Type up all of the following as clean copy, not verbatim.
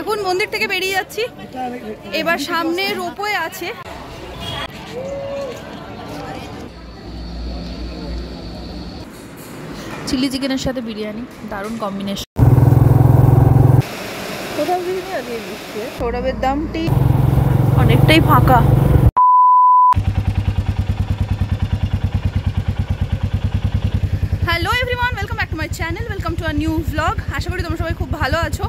এখন মন্দির থেকে বেরিয়ে যাচ্ছি, এবার সামনে রোপওয়ে আছে। চিলি চিকেনের সাথে বিরিয়ানি দারুণ কম্বিনেশন। কোথাও বিরিয়ানি দিচ্ছে, সৌরভের দামটি অনেকটাই ফাঁকা। Hello everyone, welcome back to my channel, welcome to a new vlog. আশা করি তোমরা সবাই খুব ভালো আছো।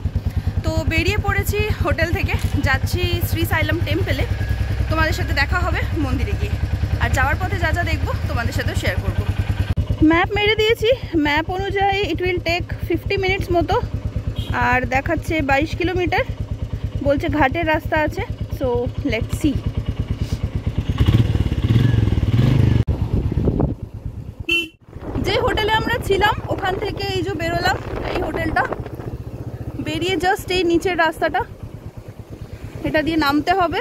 তো বেরিয়ে পড়েছি হোটেল থেকে, যাচ্ছি শ্রী সাইলাম টেম্পলে। তোমাদের সাথে দেখা হবে মন্দিরে গিয়ে, আর যাওয়ার পথে যা যা দেখবো তোমাদের সাথেও শেয়ার করবো। ম্যাপ মেরে দিয়েছি, ম্যাপ অনুযায়ী ইট উইল টেক 50 মিনিটস মতো, আর দেখাচ্ছে 22 কিলোমিটার। বলছে ঘাটের রাস্তা আছে, সো লেটস সি। যে হোটেলে আমরা ছিলাম ওখান থেকে এই যে বেরোলাম, এই হোটেলটা বেরিয়ে জাস্ট এই নিচের রাস্তাটা, এটা দিয়ে নামতে হবে।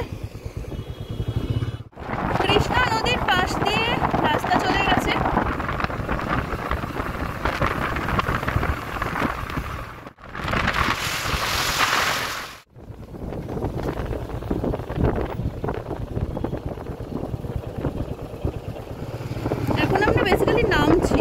কৃষ্ণা নদীর পাশ দিয়ে রাস্তা চলে গেছে। এখন আমরা বেসিক্যালি নামছি।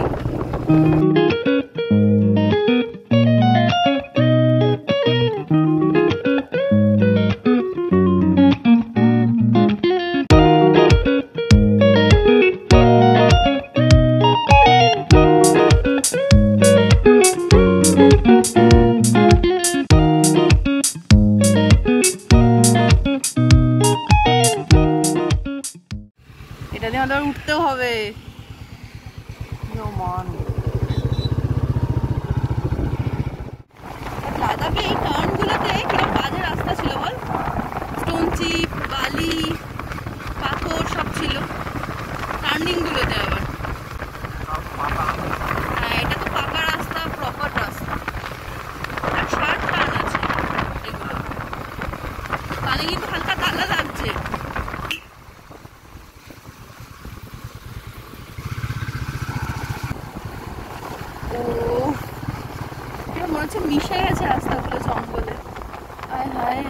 এটা দিয়ে আমাদের উঠতেও হবে। লাদাখে এই টার্নগুলোতে কিরকম বাজে রাস্তা ছিল বল, স্টোন চিপ, বালি, পাথর সব ছিল টার্নিংগুলোতে। আবার হ্যাঁ, এটা তো পাকা রাস্তা, প্রপার রাস্তা, আর শার্প টার্ন আছে এগুলো, তাহলে কিন্তু হালকা কালা লাগছে। মনে হচ্ছে মিশে গেছে রাস্তাগুলো জঙ্গলে। আয় হায়,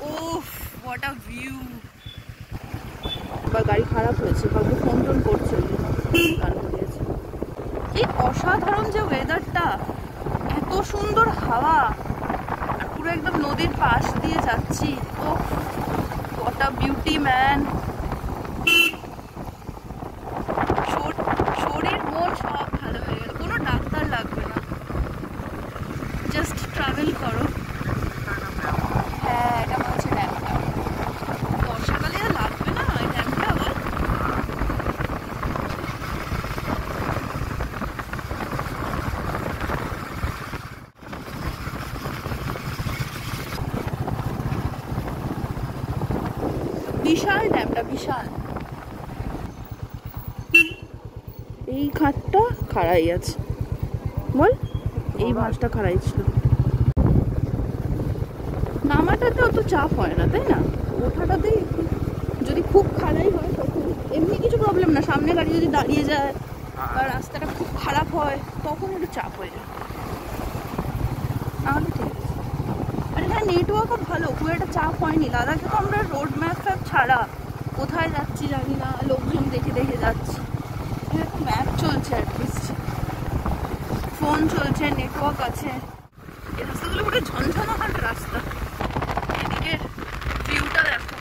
ওফ হোয়াট আ ভিউ। এবার গাড়ি খারাপ হয়েছে, কাউকে ফোন টোন করছে, কি অসাধারণ যে ওয়েদারটা, এত সুন্দর হাওয়া, আর পুরো একদম নদীর পাশ দিয়ে যাচ্ছি। ও হোয়াট আ বিউটি ম্যান। শরীর মন সব ভালো হয়ে গেল, কোনো ডাক্তার লাগবে না, জাস্ট ট্রাভেল করো। হ্যাঁ, এটা মনে হচ্ছে ড্যামটা, বর্ষাকালে আর লাগবে না এই ড্যামটা। আবার বিশাল ড্যামটা, বিশাল। এই ঘাটটা খাড়াই আছে বল, এই মাছটা খাড়াই ছিল। নামাটাতে অত চাপ হয় না, তাই না? ওঠাটাতেই যদি খুব খাড়াই হয় তখন এমনি কিছু প্রবলেম না, সামনে গাড়ি যদি দাঁড়িয়ে যায় বা রাস্তাটা খুব খারাপ হয় তখন একটু চাপ হয়ে যায়। তাহলে ঠিক আছে। আরে হ্যাঁ, নেটওয়ার্কও ভালো, খুব একটা চাপ হয়নি। লাদাখে তো আমরা রোড ম্যাপ ফ্যাপ ছাড়া কোথায় যাচ্ছি জানি না, লোকজন দেখে দেখে যাচ্ছি। একটা ম্যাপ চলছে, অ্যাটলিস্ট ফোন চলছে, নেটওয়ার্ক আছে। এই রাস্তাগুলো পুরো ঝনঝনাহাট রাস্তা। এদিকের ভিউটা দেখো,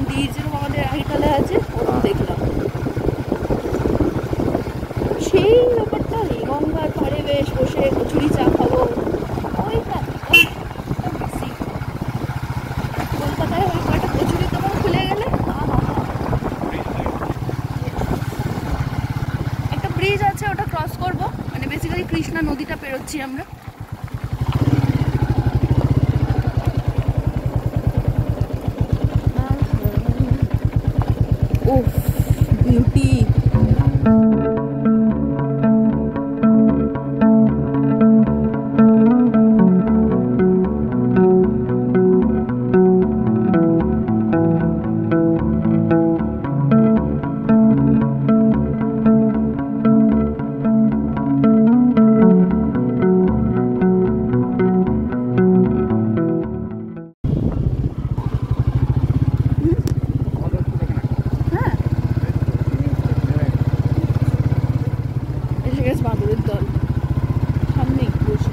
মন্দির যেরকম আমাদের আগেকালে আছে ওরকম দেখলাম। সেই ব্যাপারটা গঙ্গার পাড়ে বেশ বসে কচুরি চা খাবো, ওইটা কলকাতায় ওই কয়টা কচুরি তোমার খুলে গেলে। একটা ব্রিজ আছে, ওটা ক্রস করবো, মানে বেসিক্যালি কৃষ্ণা নদীটা পেরোচ্ছি আমরা। ওহ বিউটি। বাদুরের দল সামনে বসে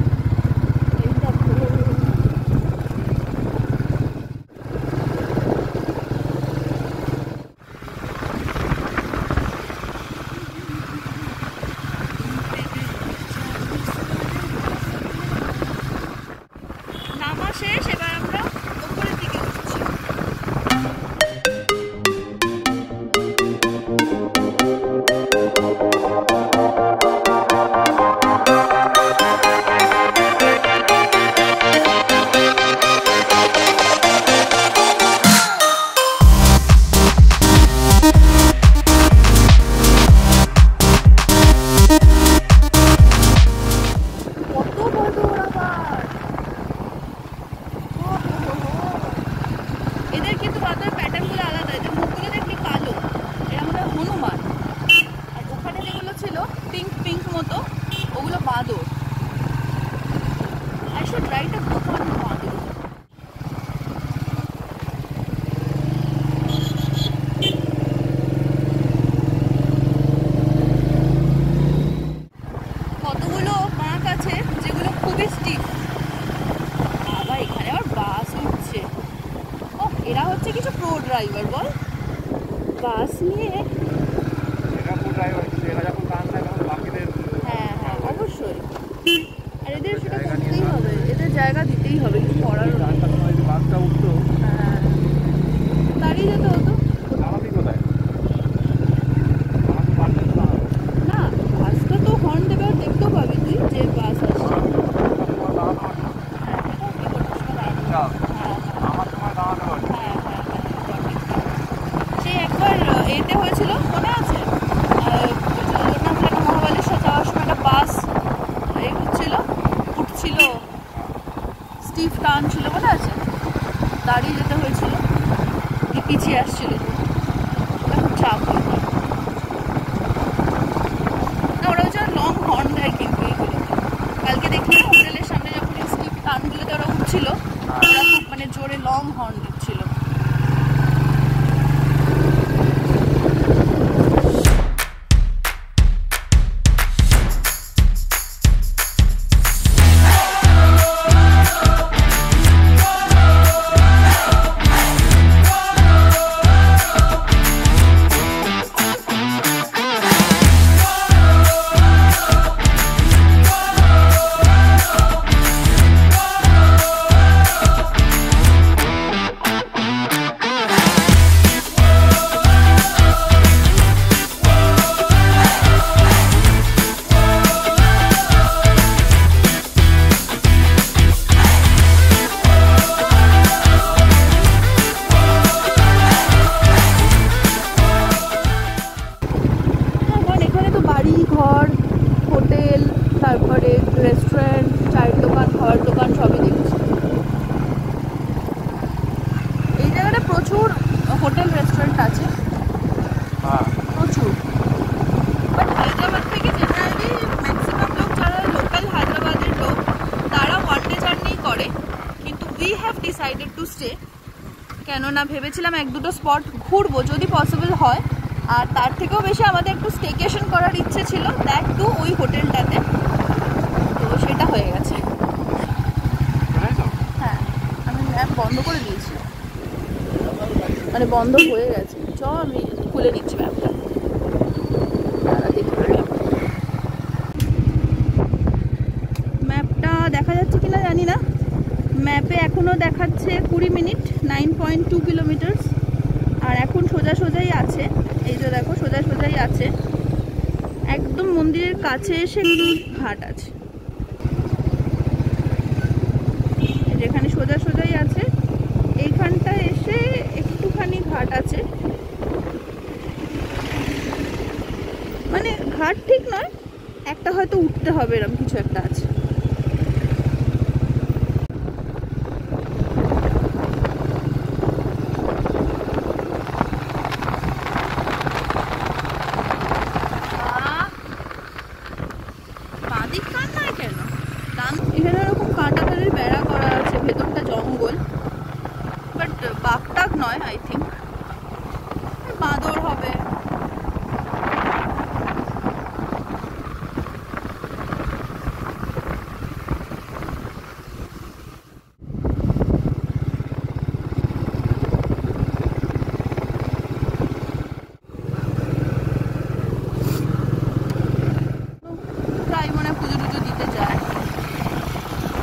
নামা শেষ, এবার আমরা উপরের দিকে উঠছি। এদের কিন্তু বাঁদরের প্যাটার্নগুলো আলাদা, এদের মুখগুলো দেখবি কালো, এরা মনে হয় হনুমান। আর ওখানে যেগুলো ছিল পিঙ্ক পিঙ্ক মতো ওগুলো বাঁদর। I should write a book on বাঁদর। কতগুলো বাঁক আছে যেগুলো খুবই স্টিফ। বাবা এখানে আবার বাস উঠছে। এরা হচ্ছে কিছু প্রো ড্রাইভার, বল বাস নিয়ে। হ্যাঁ হ্যাঁ অবশ্যই, আর এদের সেটা করতেই হবে, এদের জায়গা দিতেই হবে, কিছু করার হ্যাঁ দাঁড়িয়ে যেতে হতো না। বাসটা তো হর্ন দেবে, আর দেখতেও পাবি তুই যে বাস আসছে। সেই একবার এতে হয়েছিল মনে আছে, মহাবালেশ্বর যাওয়ার সময় একটা বাস এই উঠছিল স্টিফ টার্ন ছিল মনে আছে, দাঁড়িয়ে যেতে হয়েছিল, পিছিয়ে আসছিল, খুব চাপ হয়েছে না। ওরা হচ্ছে লং হর্ন দেয় কিন্তু এইগুলো। কালকে দেখি হোটেলের সামনে যখন স্টিফ টার্নগুলোতে ওরা উঠছিল, ওরা খুব মানে জোরে লং হর্ন দিচ্ছিল। তারপরে রেস্টুরেন্ট, চায়ের দোকান, খাওয়ার দোকান সবই দেখছি। এই জায়গাটা প্রচুর হোটেল রেস্টুরেন্ট আছে, প্রচুর। বাট হায়দ্রাবাদ থেকে জেনারেলি ম্যাক্সিমাম লোক যারা লোকাল হায়দ্রাবাদের লোক তারা ওয়ান ডে জার্নি করে, কিন্তু we have decided to stay. কেননা ভেবেছিলাম এক দুটো স্পট ঘুরবো যদি পসিবল হয়, আর তার থেকেও বেশি আমাদের একটু স্টেকেশন করার ইচ্ছে ছিল, দ্যাট টু ওই হোটেলটাতে। তো সেটা হয়ে গেছে। হ্যাঁ আমি ম্যাপ বন্ধ করে দিয়েছি, মানে বন্ধ হয়ে গেছে। চ আমি খুলে নিচ্ছি ম্যাপটা, ম্যাপটা দেখা যাচ্ছে কিনা জানি না। ম্যাপে এখনও দেখাচ্ছে 20 মিনিট, 9.2 কিলোমিটার। আর এখন সোজা সোজাই আছে, এই যে দেখো সোজা সোজাই আছে, একদম মন্দিরের কাছে এসে ঘাট আছে, যেখানে সোজা সোজাই আছে এইখানটা এসে একটুখানি ঘাট আছে, মানে ঘাট ঠিক নয়, একটা হয়তো উঠতে হবে এরকম কিছু একটা আছে। এখানে এরকম কাঁটাতারের বেড়া করা আছে, ভেতরটা জঙ্গল, বাট বাঘটাক নয়, আই থিঙ্ক বাঁদর হবে। প্রায় মনে পুজো টুজো দিতে যায়।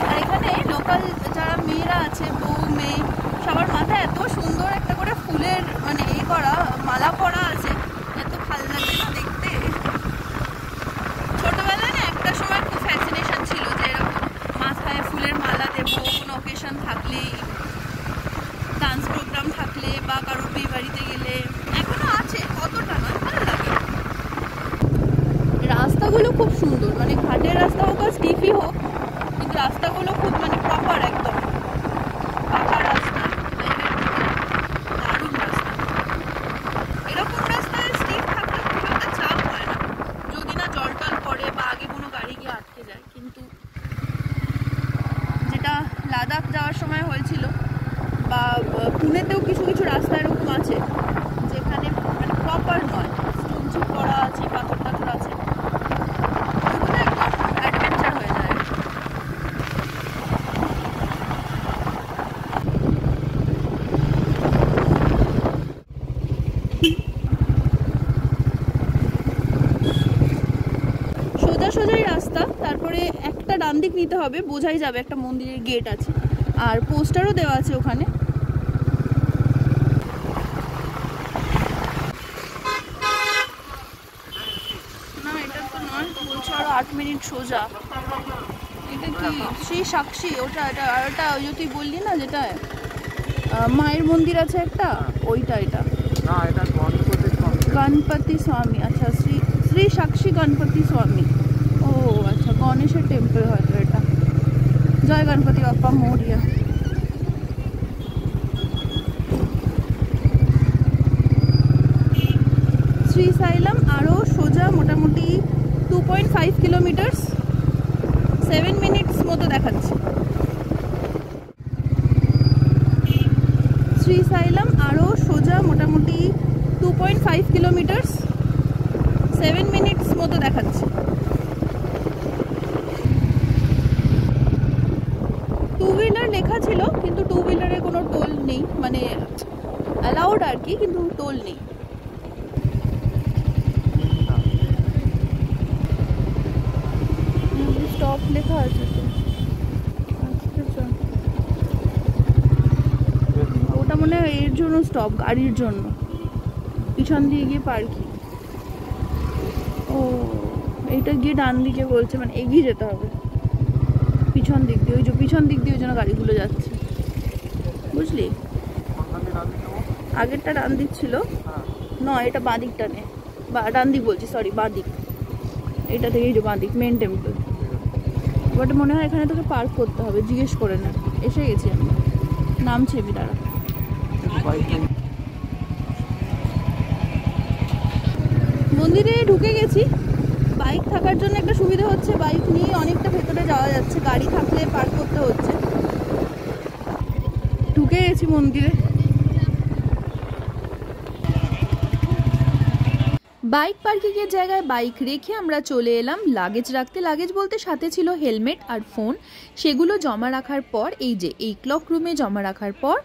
আর এখানে লোকাল যারা মেয়েরা আছে, বউ মেয়ে, সবার মাথায় এত সুন্দর একটা করে ফুলের মানে এই করা মালা পরা আছে, এত ভালো লাগে না দেখতে। ছোটবেলায় না একটা সময় খুব ফ্যাসিনেশন ছিল যে এরকম মাথায় ফুলের মালা দেবো, কোনো অকেশন থাকলে, ডান্স প্রোগ্রাম থাকলে বা কারোর বিয়ে বাড়িতে গেলে। এখনো আছে, অতটা নয়, ভালো লাগে। রাস্তাগুলো খুব সুন্দর, মানে ঘাটের রাস্তা হোক আর স্টিফি হোক, কিন্তু রাস্তাগুলো খুব মানে প্রপার, একদম পাকা রাস্তা, দারুণ রাস্তা। এরকম রাস্তায় স্টিফ থাকলে খুব একটা চাপ হয় না, যদি না জল টল পড়ে বা আগে কোনো গাড়ি গিয়ে আটকে যায়। কিন্তু যেটা লাদাখ যাওয়ার সময় হয়েছিল, বা পুনেতেও কিছু কিছু রাস্তা এরকম আছে যেখানে মানে প্রপার নয়, স্টোন চিপ করা আছে, পাথর টাথর আছে, ওগুলো একদম অ্যাডভেঞ্চার হয়ে যায়। সোজা সোজাই রাস্তা, তারপরে একটা ডান দিক নিতে হবে, বোঝাই যাবে একটা মন্দিরের গেট আছে, আর পোস্টারও দেওয়া আছে ওখানে। না এটা তো নয়, বলছো আরো 8 মিনিট সোজা। এটা কি শ্রী সাক্ষী? ওটা এটা, আর ওটা ওই যে তুই বললি না যেটা মায়ের মন্দির আছে একটা, ওইটা। এটা না, এটা গণপতি স্বামী। আচ্ছা, শ্রী সাক্ষী গণপতি স্বামী। ও আচ্ছা, গণেশের টেম্পল হয়তো এটা। জয় গণপতি বাপ্পা মৌরিয়া। শ্রীসাইলাম আরও সোজা মোটামুটি 2.5 কিলোমিটার, 7 মিনিটস মতো দেখাচ্ছে। শ্রীসাইলাম আরও সোজা মোটামুটি 2.5 কিলোমিটার, 7 মিনিটস মতো দেখাচ্ছে। টু হুইলার লেখা ছিল, কিন্তু টু হুইলারে কোনো টোল নেই, মানে অ্যালাউড আর কি, কিন্তু টোল নেই। স্টপ লেখা আছে তো, ওটা মনে হয় এর জন্য স্টপ, গাড়ির জন্য, পিছন দিয়ে গিয়ে পার্কিং। ও এইটা গিয়ে ডান দিকে বলছে, মানে এগিয়ে যেতে হবে পিছন দিক দিয়ে, ওই যে পিছন দিক দিয়ে ওই জন্য গাড়িগুলো যাচ্ছে, বুঝলি? আগেরটা ডান দিক ছিল, নয় এটা বাঁ দিকটা নে, বা ডান দিক বলছি, সরি বাঁ দিক, এইটা থেকে এই যে বাঁ দিক মেন টেম্পল। বাট মনে হয় এখানে তোকে পার্ক করতে হবে, জিজ্ঞেস করে না। এসে গেছি আমি, নামছি আমি, দাঁড়া। মন্দিরে ঢুকে গেছি, বাইক থাকার জন্য একটা সুবিধা হচ্ছে, বাইক নিয়ে অনেকটা ভেতরে যাওয়া যাচ্ছে, গাড়ি থাকলে পার্ক করতে হচ্ছে। ঢুকে গেছি মন্দিরে। বাইক পার্কিংয়ের জায়গায় বাইক রেখে আমরা চলে এলাম লাগেজ রাখতে। লাগেজ বলতে সাথে ছিল হেলমেট আর ফোন, সেগুলো জমা রাখার পর এই যে এই ক্লক রুমে জমা রাখার পর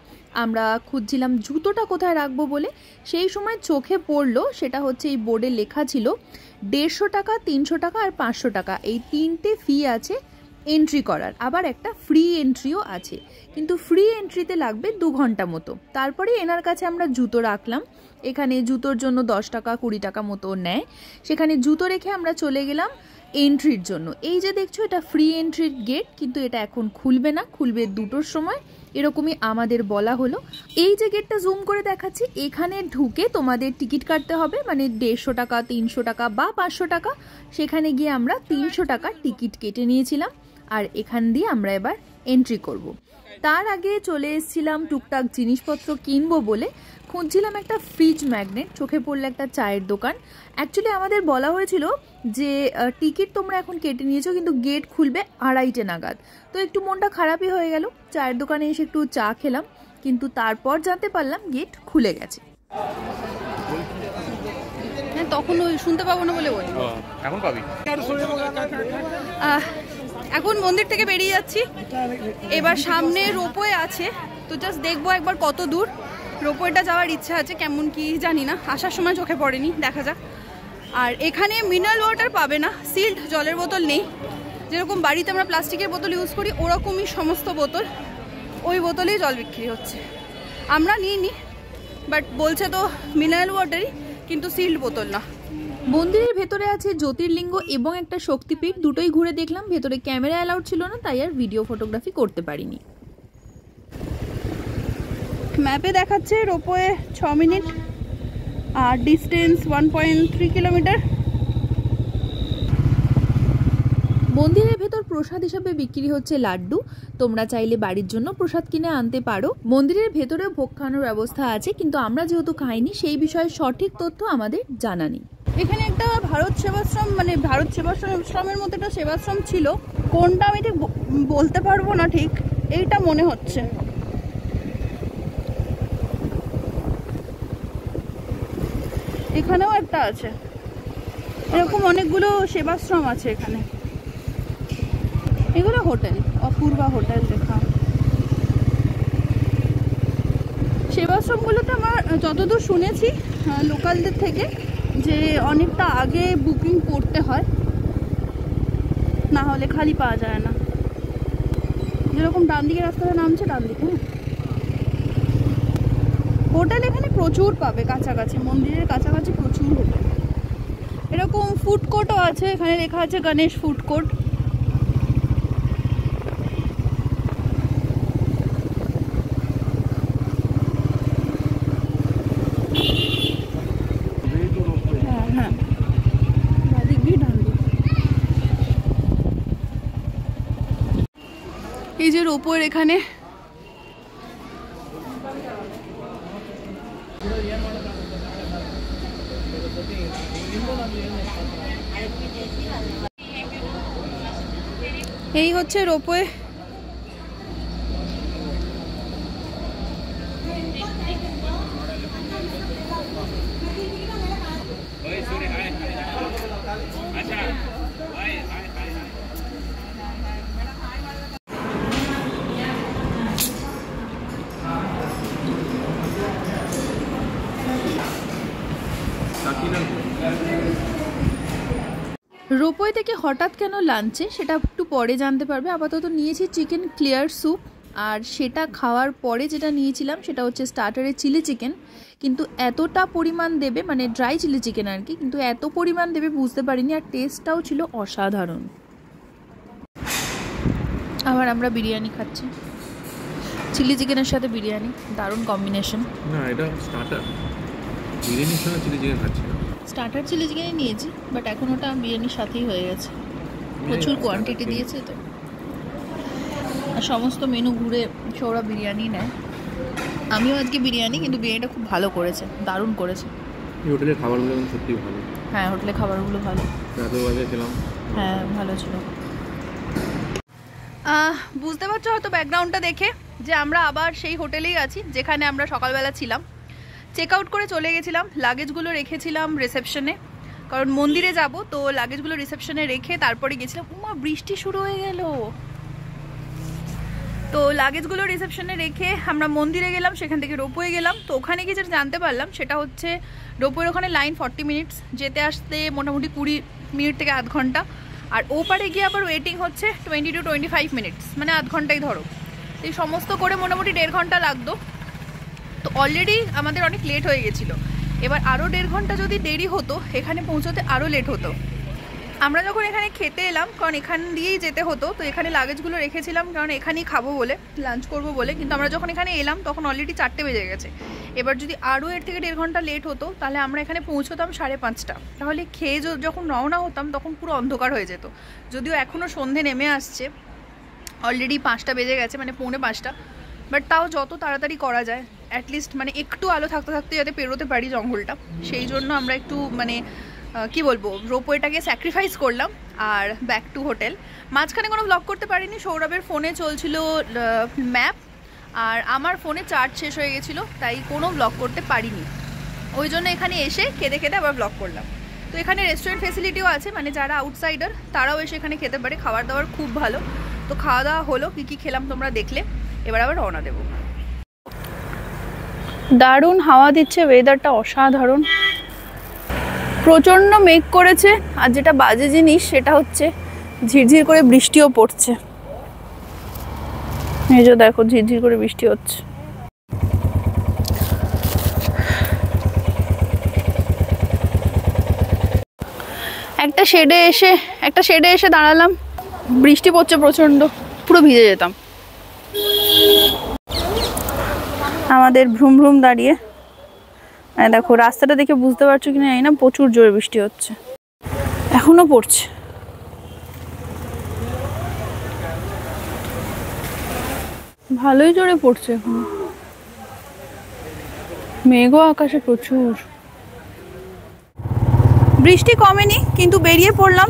আমরা খুঁজছিলাম জুতোটা কোথায় রাখবো বলে। সেই সময় চোখে পড়লো, সেটা হচ্ছে এই বোর্ডে লেখা ছিল 150 টাকা, 300 টাকা আর 500 টাকা, এই 3টে ফি আছে এন্ট্রি করার, আবার একটা ফ্রি এন্ট্রিও আছে, কিন্তু ফ্রি এন্ট্রিতে লাগবে 2 ঘন্টা মতো। তারপরে এনার কাছে আমরা জুতো রাখলাম। এখানে জুতোর জন্য 10 টাকা 20 টাকা মতো নেয়। সেখানে জুতো রেখে আমরা চলে গেলাম এন্ট্রির জন্য। এই যে দেখছো, এটা ফ্রি এন্ট্রির গেট, কিন্তু এটা এখন খুলবে না, খুলবে 2টোর সময়, এরকমই আমাদের বলা হলো। এই যে গেটটা জুম করে দেখাচ্ছি, এখানে ঢুকে তোমাদের টিকিট কাটতে হবে, মানে 150 টাকা, 300 টাকা বা 500 টাকা। সেখানে গিয়ে আমরা 300 টাকার টিকিট কেটে নিয়েছিলাম, আর এখান দিয়ে আমরা এবার এন্ট্রি করব। তার আগে চলে এসেছিলাম টুকটাক জিনিসপত্র কিনবো বলে, খুঁজছিলাম একটা ফ্রিজ ম্যাগনেট, চোখে পড়লো একটা চায়ের দোকান। অ্যাকচুয়ালি আমাদের বলা হয়েছিল যে টিকিট তোমরা এখন কেটে নিয়েছো, কিন্তু গেট খুলবে 2:30 নাগাদ। তো একটু মনটা খারাপই হয়ে গেল, চায়ের দোকানে এসে একটু চা খেলাম, কিন্তু তারপর জানতে পারলাম গেট খুলে গেছে। হ্যাঁ, তখন ওই শুনতে পাবো না বলে বলি, এখন পাবি। এখন মন্দির থেকে বেরিয়ে যাচ্ছি, এবার সামনে রোপওয়ে আছে, তো জাস্ট দেখবো একবার কত দূর। রোপওয়েটা যাওয়ার ইচ্ছা আছে, কেমন কি জানি না, আসার সময় চোখে পড়েনি, দেখা যাক। আর এখানে মিনারেল ওয়াটার পাবে না, সিল্ড জলের বোতল নেই। যেরকম বাড়িতে আমরা প্লাস্টিকের বোতল ইউজ করি, ওরকমই সমস্ত বোতল, ওই বোতলেই জল বিক্রি হচ্ছে। আমরা নিইনি, বাট বলছে তো মিনারেল ওয়াটারই, কিন্তু সিল্ড বোতল না। মন্দিরের ভেতরে আছে জ্যোতির্লিঙ্গ এবং একটা শক্তিপীঠ, দুটোই ঘুরে দেখলাম। ভেতরে ক্যামেরা অ্যালাউড ছিল না, তাই আর ভিডিও ফটোগ্রাফি করতে পারিনি। ম্যাপে দেখাচ্ছে রোপওয়ে 6 মিনিট আর ডিস্টেন্স 1.3 কিলোমিটার। মন্দিরের ভেতর প্রসাদ হিসাবে বিক্রি হচ্ছে লাড্ডু, তোমরা চাইলে বাড়ির জন্য প্রসাদ কিনে আনতে পারো। মন্দিরের ভেতরেও ভোগ খাওয়ানোর ব্যবস্থা আছে, কিন্তু আমরা যেহেতু খাইনি, সেই বিষয়ে সঠিক তথ্য আমাদের জানা নেই। এখানে একটা ভারত সেবাশ্রম, মানে ভারত সেবাশ্রমের মতো একটা সেবাশ্রম ছিল, কোনটা আমি ঠিক বলতে পারবো না, ঠিক এইটা মনে হচ্ছে। এখানেও একটা আছে, এরকম অনেকগুলো সেবাশ্রম আছে এখানে। এগুলো হোটেল, অপূর্বা হোটেল লেখা। সেবাশ্রমগুলোতে আমার যতদূর শুনেছি লোকালদের থেকে, যে অনেকটা আগে বুকিং করতে হয়, না হলে খালি পাওয়া যায় না। যেরকম ডান দিকে রাস্তাটা নামছে, ডান দিকে হোটেল এখানে প্রচুর পাবে, কাছাকাছি মন্দিরের কাছাকাছি প্রচুর হোটেল। এরকম ফুড কোর্টও আছে, এখানে লেখা আছে গণেশ ফুড কোর্ট। এই যে রোপওয়ের এখানে এই হচ্ছে রোপওয়ে। রোপওয়ে থেকে হঠাৎ কেন লাঞ্চে, সেটা একটু পরে জানতে পারবে। আপাতত নিয়েছি চিকেন ক্লিয়ার স্যুপ, আর সেটা খাওয়ার পরে যেটা নিয়েছিলাম সেটা হচ্ছে স্টার্টারে চিলি চিকেন। কিন্তু এতটা পরিমাণ দেবে, মানে ড্রাই চিলি চিকেন আর কি, কিন্তু এত পরিমাণ দেবে বুঝতে পারিনি, আর টেস্টটাও ছিল অসাধারণ। আবার আমরা বিরিয়ানি খাচ্ছি, চিলি চিকেনের সাথে বিরিয়ানি, দারুণ কম্বিনেশন। না, এটা স্টার্টার, বিরিয়ানির সঙ্গে চিলি চিকেন খাচ্ছি না। স্টার্টার চিলি চিকেনই নিয়েছি, বাট এখন ওটা বিরিয়ানির সাথেই হয়ে গেছে, প্রচুর কোয়ান্টিটি দিয়েছে তো। আর সমস্ত মেনু ঘুরে সৌরা বিরিয়ানি নেয়, আমিও আজকে বিরিয়ানি, কিন্তু বিরিয়ানিটা খুব ভালো করেছে, দারুণ করেছে। এই হোটেলের খাবারগুলো সত্যি ভালো। হ্যাঁ, হোটেলের খাবারগুলো ভালো। রাতের খেলাম, হ্যাঁ ভালো ছিল। বুঝতে পারছো হয়তো ব্যাকগ্রাউন্ডটা দেখে যে আমরা আবার সেই হোটেলেই আছি যেখানে আমরা সকালবেলা ছিলাম। চেক আউট করে চলে গেছিলাম, লাগেজগুলো রেখেছিলাম রিসেপশনে, কারণ মন্দিরে যাব, তো লাগেজগুলো রিসেপশনে রেখে তারপরে গেছিলাম। উমা, বৃষ্টি শুরু হয়ে গেল। তো লাগেজগুলো রিসেপশনে রেখে আমরা মন্দিরে গেলাম, সেখান থেকে রোপওয়ে গেলাম। তো ওখানে গিয়ে যেটা জানতে পারলাম সেটা হচ্ছে রোপওয়ের ওখানে লাইন 40 মিনিটস, যেতে আসতে মোটামুটি 20 মিনিট থেকে আধ ঘন্টা। আর ওপারে গিয়ে আবার ওয়েটিং হচ্ছে 20 to 25 মিনিটস, মানে আধ ঘন্টাই ধরো। এই সমস্ত করে মোটামুটি 1.5 ঘন্টা লাগতো। তো অলরেডি আমাদের অনেক লেট হয়ে গেছিলো। এবার আরও 1.5 ঘন্টা যদি দেরি হতো এখানে পৌঁছতে আরও লেট হতো। আমরা যখন এখানে খেতে এলাম, কারণ এখান দিয়েই যেতে হতো, তো এখানে লাগেজগুলো রেখেছিলাম কারণ এখানেই খাবো বলে, লাঞ্চ করবো বলে। কিন্তু আমরা যখন এখানে এলাম তখন অলরেডি 4টে বেজে গেছে। এবার যদি আরও এর থেকে 1.5 ঘন্টা লেট হতো তাহলে আমরা এখানে পৌঁছতাম 5:30। তাহলে খেয়ে যখন রওনা হতাম তখন পুরো অন্ধকার হয়ে যেত। যদিও এখনও সন্ধে নেমে আসছে, অলরেডি 5টা বেজে গেছে, মানে 4:45। বাট তাও যত তাড়াতাড়ি করা যায়, অ্যাটলিস্ট মানে একটু আলো থাকতে থাকতে যাতে পেরোতে পারি জঙ্গলটা, সেই জন্য আমরা একটু মানে কি বলবো, রোপওয়েটাকে স্যাক্রিফাইস করলাম আর ব্যাক টু হোটেল। মাঝখানে কোনো ব্লগ করতে পারিনি, সৌরভের ফোনে চলছিল ম্যাপ আর আমার ফোনে চার্জ শেষ হয়ে গেছিলো, তাই কোনো ব্লগ করতে পারিনি। ওই জন্য এখানে এসে খেতে খেতে আবার ব্লগ করলাম। তো এখানে রেস্টুরেন্ট ফেসিলিটিও আছে, মানে যারা আউটসাইডার তারাও এসে এখানে খেতে পারে, খাবার দাবার খুব ভালো। তো খাওয়া দাওয়া হলো, কী কী খেলাম তোমরা দেখলে। এবার আবার রওনা দেবো। দারুণ হাওয়া দিচ্ছে, ওয়েদারটা অসাধারণ, প্রচণ্ড মেঘ করেছে। আর যেটা বাজে জিনিস সেটা হচ্ছে ঝিরঝির করে বৃষ্টিও পড়ছে। এই যে দেখো, ঝিরঝির করে বৃষ্টি হচ্ছে। একটা শেডে এসে দাঁড়ালাম, বৃষ্টি পড়ছে প্রচণ্ড, পুরো ভিজে যেতাম। আমাদের ভ্রুম ভ্রুম দাঁড়িয়ে, দেখো রাস্তাটা দেখে বুঝতে পারছো কিনা জানি না, প্রচুর জোরে বৃষ্টি হচ্ছে, এখনো পড়ছে। ভালোই জোরে পড়ছে এখন, মেঘও আকাশে প্রচুর। বৃষ্টি কমেনি, কিন্তু বেরিয়ে পড়লাম।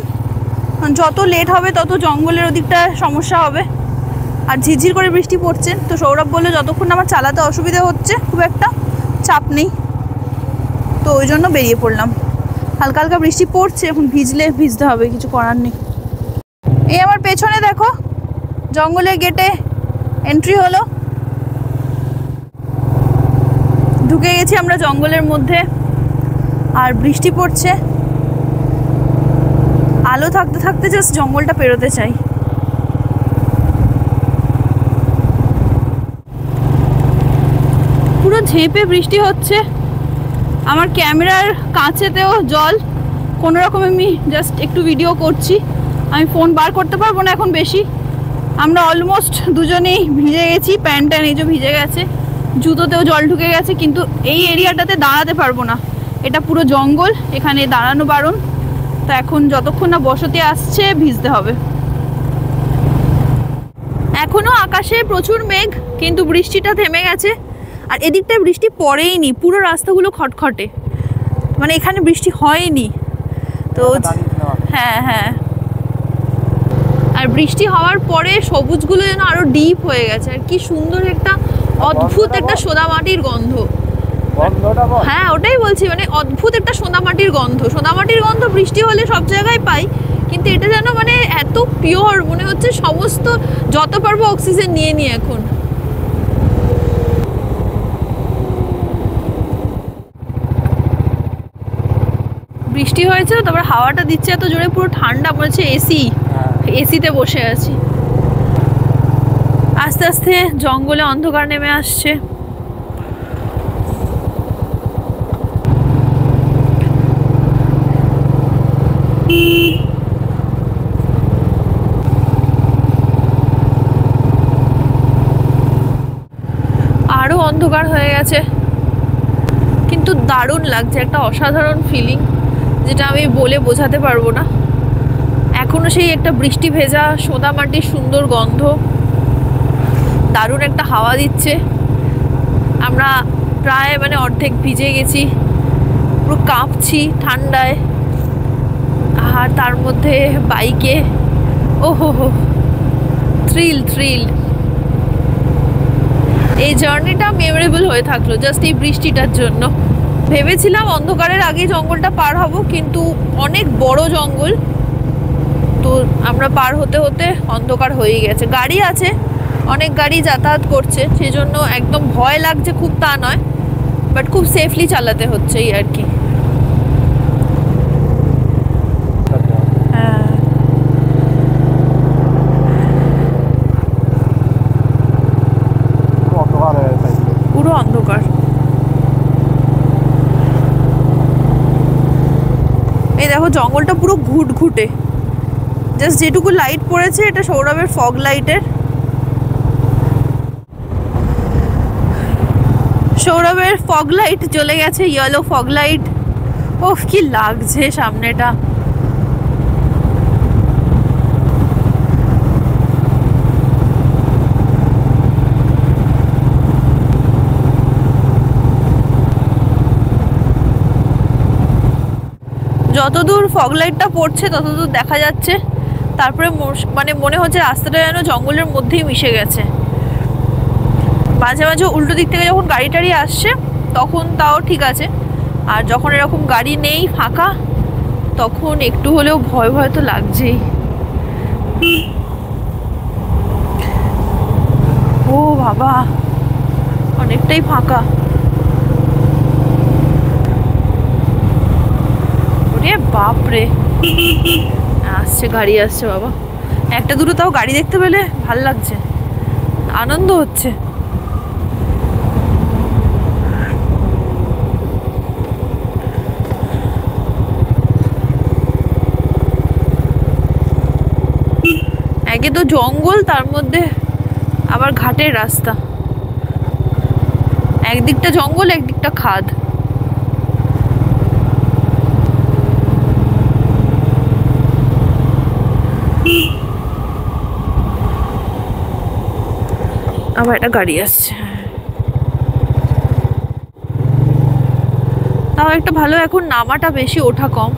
যত লেট হবে তত জঙ্গলের ওদিকটা সমস্যা হবে, আর ঝিরঝির করে বৃষ্টি পড়ছে। তো সৌরভ বললো যতক্ষণ আমার চালাতে অসুবিধা হচ্ছে, খুব একটা চাপ নেই, তো ওই জন্য বেরিয়ে পড়লাম। হালকা হালকা বৃষ্টি পড়ছে, এখন ভিজতে হবে, কিছু করার নেই। এই আমার পেছনে দেখো, জঙ্গলের গেটে এন্ট্রি হলো, ঢুকে গেছি আমরা জঙ্গলের মধ্যে। আর বৃষ্টি পড়ছে, আলো থাকতে থাকতে জাস্ট জঙ্গলটা পেরোতে চাই। পুরো ঝেঁপে বৃষ্টি হচ্ছে, আমার ক্যামেরার কাছেতেও জল। কোনো রকম আমি জাস্ট একটু ভিডিও করছি, আমি ফোন বার করতে পারবো না এখন বেশি। আমরা অলমোস্ট দুজনেই ভিজে গেছি, প্যান্ট এই যে ভিজে গেছে, জুতোতেও জল ঢুকে গেছে। কিন্তু এই এরিয়াটাতে দাঁড়াতে পারবো না, এটা পুরো জঙ্গল, এখানে দাঁড়ানো বারণ। তো এখন যতক্ষণ না বসতি আসছে ভিজতে হবে। এখনো আকাশে প্রচুর মেঘ, কিন্তু বৃষ্টিটা থেমে গেছে। আর এদিকটায় বৃষ্টি পড়েইনি, পুরো রাস্তাগুলো খটখটে, মানে এখানে বৃষ্টি হয়নি। তো হ্যাঁ, আর বৃষ্টি হওয়ার পরে সবুজগুলো যেন আরো ডিপ হয়ে গেছে। আর কি সুন্দর একটা অদ্ভুত একটা সোনামাটির গন্ধ। হ্যাঁ ওটাই বলছি, মানে অদ্ভুত একটা সোনামাটির গন্ধ বৃষ্টি হলে সব জায়গায় পাই, কিন্তু এটা যেন মানে এত পিওর, মনে হচ্ছে সমস্ত যত পারবো অক্সিজেন নিয়ে এখন। বৃষ্টি হয়েছে, তারপর হাওয়াটা দিচ্ছে এত জোরে, পুরো ঠান্ডা, মনে হচ্ছে এসিতে বসে আছি। আস্তে আস্তে জঙ্গলে অন্ধকার নেমে আসছে। আরো অন্ধকার হয়ে গেছে, কিন্তু দারুণ লাগছে, একটা অসাধারণ ফিলিং যেটা আমি বলে বোঝাতে পারবো না। এখনো সেই একটা বৃষ্টি ভেজা সোদা মাটির সুন্দর গন্ধ, দারুণ একটা হাওয়া দিচ্ছে। আমরা প্রায় মানে অর্ধেক ভিজে গেছি, পুরো কাঁপছি ঠান্ডায়। আর তার মধ্যে বাইকে ওহো থ্রিল। এই জার্নিটা মেমোরেবল হয়ে থাকলো জাস্ট এই বৃষ্টিটার জন্য। ভেবেছিলাম অন্ধকারের আগে জঙ্গলটা পার হব, কিন্তু অনেক বড় জঙ্গল, তো আমরা পার হতে হতে অন্ধকার হয়ে গেছে। গাড়ি আছে, অনেক গাড়ি যাতায়াত করছে, সেই জন্য একদম ভয় লাগছে খুব তা নয়, বাট খুব সেফলি চালাতে হচ্ছে এই আর কি। হ্যাঁ, পুরো অন্ধকার। এই দেখো জঙ্গলটা পুরো ঘুটঘুটে, জাস্ট যেটুকু লাইট পড়েছে এটা সৌরভের ফগ লাইটের। সৌরভের ফগ লাইট জ্বলে গেছে, ইয়েলো ফগ লাইট। ওফ কি লাগছে সামনেটা। যতদূর ফগ লাইটটা পড়ছে ততদূর দেখা যাচ্ছে, তারপরে মানে মনে হচ্ছে রাস্তাটা যেন জঙ্গলের মধ্যেই মিশে গেছে। মাঝে মাঝে উল্টো দিক থেকে যখন গাড়ি টাড়ি আসছে তখন তাও ঠিক আছে, আর যখন এরকম গাড়ি নেই ফাঁকা তখন একটু হলেও ভয় ভয় তো লাগছেই। ও বাবা, অনেকটাই ফাঁকা। ওরে বাপরে, আসছে গাড়ি আসছে বাবা। একটা দুটো তাও গাড়ি দেখতে পেলে ভাল লাগছে, আনন্দ হচ্ছে। একে তো জঙ্গল, তার মধ্যে আবার ঘাটের রাস্তা, একদিকটা জঙ্গল একদিকটা খাদ। আবার একটা গাড়ি আসছে, তাও একটা ভালো, এখন নামাটা বেশি ওঠা কম।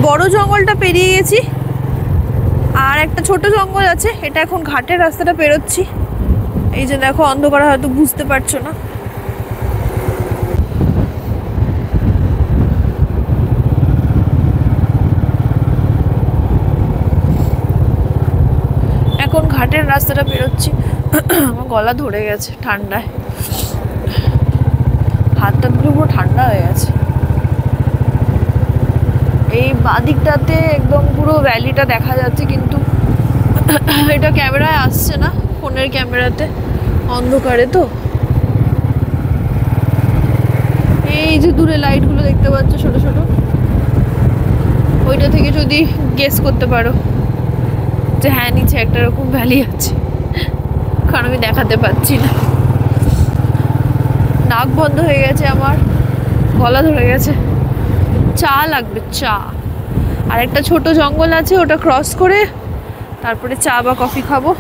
বড় জঙ্গলটা পেরিয়ে গেছি, আর একটা ছোট জঙ্গল আছে, এটা এখন ঘাটের রাস্তাটা পেরোচ্ছি। এই যে দেখো অন্ধকারে হয়তো বুঝতে পারছো না। এখন ঘাটের রাস্তাটা পেরোচ্ছি। আমার গলা ধরে গেছে ঠান্ডায়, হাতটা পুরো ঠান্ডা হয়ে গেছে। এই বাদিকটাতে একদম পুরো ভ্যালিটা দেখা যাচ্ছে, কিন্তু এটা ক্যামেরায় আসছে না, ফোনের ক্যামেরাতে অন্ধকারে তো। এই যে দূরে লাইটগুলো দেখতে পাচ্ছ ছোট ছোট, ওইটা থেকে যদি গেস করতে পারো যে হ্যাঁ নিচে একটা রকম ভ্যালি আছে, কারণ আমি দেখাতে পাচ্ছি না। নাক বন্ধ হয়ে গেছে আমার, গলা ধরে গেছে। চা লাগবে, চা। আর একটা ছোট জঙ্গল আছে, ওটা ক্রস করে তারপরে চা বা কফি খাবো।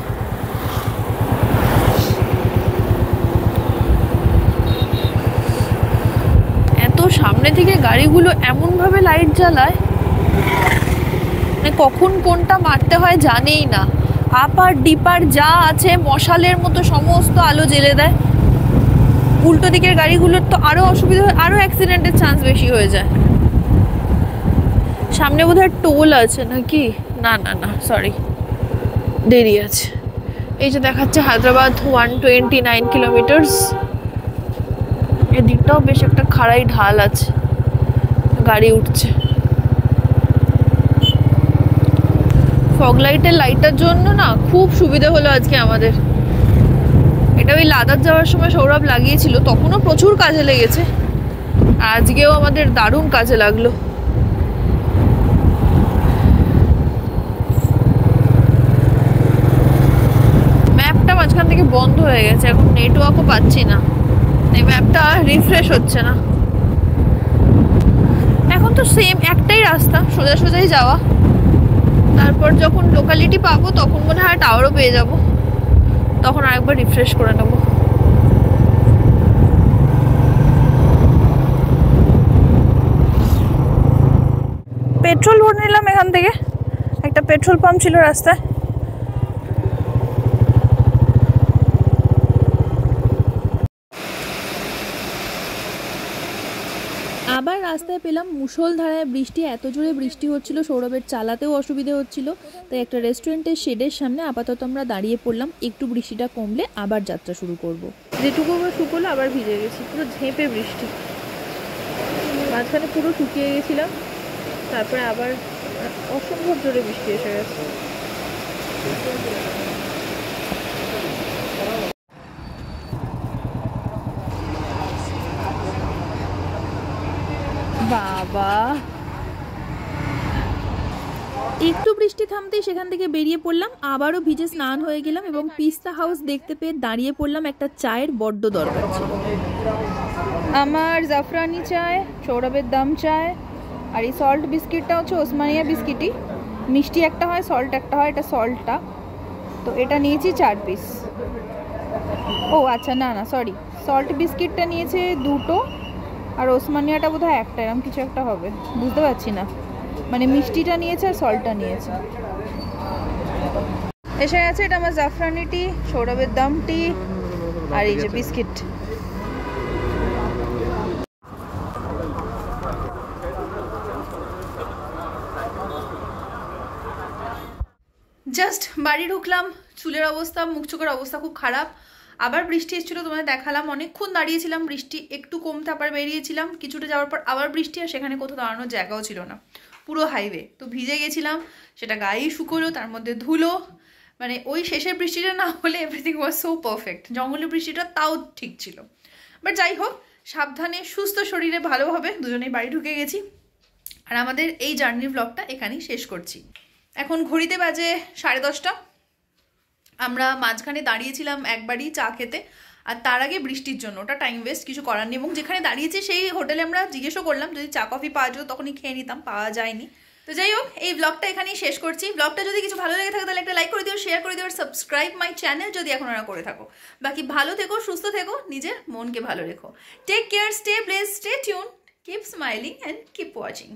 এত সামনে থেকে গাড়িগুলো এমন ভাবে লাইট জ্বালায়, মানে কখন কোনটা মারতে হয় জানেই না। আপার ডিপার যা আছে মশালের মতো সমস্ত আলো জ্বেলে দেয়। উল্টো দিকের গাড়িগুলোর তো আরো অসুবিধা হয়, আরো অ্যাক্সিডেন্টের চান্স বেশি হয়ে যায়। সামনে বোধহয় টোল আছে নাকি, না না না সরি, দেরি আছে। এই যে দেখাচ্ছে হায়দ্রাবাদ 129 কিলোমিটার্স। এদিকটাও বেশ একটা খাড়াই ঢাল আছে, গাড়ি উঠছে। ফগ লাইটের লাইটটার জন্য না খুব সুবিধা হলো আজকে আমাদের। এটা ওই লাদাখ যাওয়ার সময় সৌরভ লাগিয়েছিল, তখনও প্রচুর কাজে লেগেছে, আজকেও আমাদের দারুণ কাজে লাগলো। ম্যাপটা মাঝখান থেকে বন্ধ হয়ে গেছে, এখন নেটওয়ার্কও পাচ্ছি না, এই ম্যাপটা রিফ্রেশ হচ্ছে না। এখন তো সেম একটাই রাস্তা, সোজা সোজাই যাওয়া। তারপর যখন লোকালিটি পাবো তখন মনে হয় টাওয়ারও পেয়ে যাব, তখন আরেকবার রিফ্রেশ করে নেব। পেট্রোল ভরে নিলাম এখান থেকে, একটা পেট্রোল পাম্প ছিল রাস্তায়, আবার রাস্তায় পেলাম মুষলধারায় বৃষ্টি, এত জোরে বৃষ্টি হচ্ছিল সৌরভের চালাতেও অসুবিধে হচ্ছিল, তাই একটা রেস্টুরেন্টের শেডের সামনে আপাতত আমরা দাঁড়িয়ে পড়লাম, একটু বৃষ্টিটা কমলে আবার যাত্রা শুরু করব। যেটুকু শুকোলো আবার ভিজে গেছি, পুরো ঝেঁপে বৃষ্টি, মাঝখানে পুরো শুকিয়ে গেছিলাম, তারপরে আবার অসম্ভব জোরে বৃষ্টি এসে গেছে। বাবা, একটু বৃষ্টি থামতেই সেখান থেকে বেরিয়ে পড়লাম, আবারও ভিজে স্নান হয়ে গেলাম এবং পিস্তা হাউস দেখতে পেয়ে দাঁড়িয়ে পড়লাম, একটা চায়ের বড্ড দরকার ছিল। আমার জাফরানি চায়, সৌরভের দাম চায়, আর এই সল্ট বিস্কিটটা হচ্ছে ওসমানিয়া বিস্কিটই, মিষ্টি একটা হয় সল্ট একটা হয়, এটা সল্টটা, তো এটা নিয়েছি 4 পিস। ও আচ্ছা, না না সরি, সল্ট বিস্কিটটা নিয়েছে 2টো আর ওসমানিয়াটা বোধহয় একটা, এরকম কিছু একটা হবে, বুঝতে পারছি না, মানে মিষ্টিটা নিয়েছে আর সল্টটা নিয়েছে। এসে গেছে, এটা আমার জাফরানি টি, সৌরভের দাম টি, আর এই যে বিস্কিট। জাস্ট বাড়ি ঢুকলাম, চুলের অবস্থা, মুখ চোখের অবস্থা খুব খারাপ। আবার বৃষ্টি এসেছিলো, তোমাদের দেখালাম, অনেকক্ষণ দাঁড়িয়েছিলাম, বৃষ্টি একটু কমতে আবার বেরিয়েছিলাম, কিছুটা যাওয়ার পর আবার বৃষ্টি, আর সেখানে কোথাও দাঁড়ানোর জায়গাও ছিল না, পুরো হাইওয়ে, তো ভিজে গেছিলাম, সেটা গায়েই শুকোলো, তার মধ্যে ধুলো, মানে ওই শেষের বৃষ্টিটা না হলে এভরিথিং ওয়াজ সো পারফেক্ট, জঙ্গলের বৃষ্টিটা তাও ঠিক ছিল। বাট যাই হোক, সাবধানে সুস্থ শরীরে ভালোভাবে দুজনেই বাড়ি ঢুকে গেছি, আর আমাদের এই জার্নির ব্লগটা এখানেই শেষ করছি। এখন ঘড়িতে বাজে 10:30, আমরা মাঝখানে দাঁড়িয়েছিলাম একবারই চা খেতে, আর তার আগে বৃষ্টির জন্য ওটা টাইম ওয়েস্ট, কিছু করার নেই, এবং যেখানে দাঁড়িয়েছি সেই হোটেলে আমরা জিজ্ঞেসও করলাম যদি চা কফি পাওয়া যেত, তখনই খেয়ে নিতাম, পাওয়া যায়নি। তো যাই হোক, এই ব্লগটা এখানেই শেষ করছি। ব্লগটা যদি কিছু ভালো লেগে থাকে তাহলে একটা লাইক করে দিও, শেয়ার করে দিও, আর সাবস্ক্রাইব মাই চ্যানেল যদি এখন ওরা করে থাকো। বাকি ভালো থেকো, সুস্থ থেকো, নিজের মনকে ভালো রেখো। Take care, stay blessed, stay tune, keep smiling and keep watching.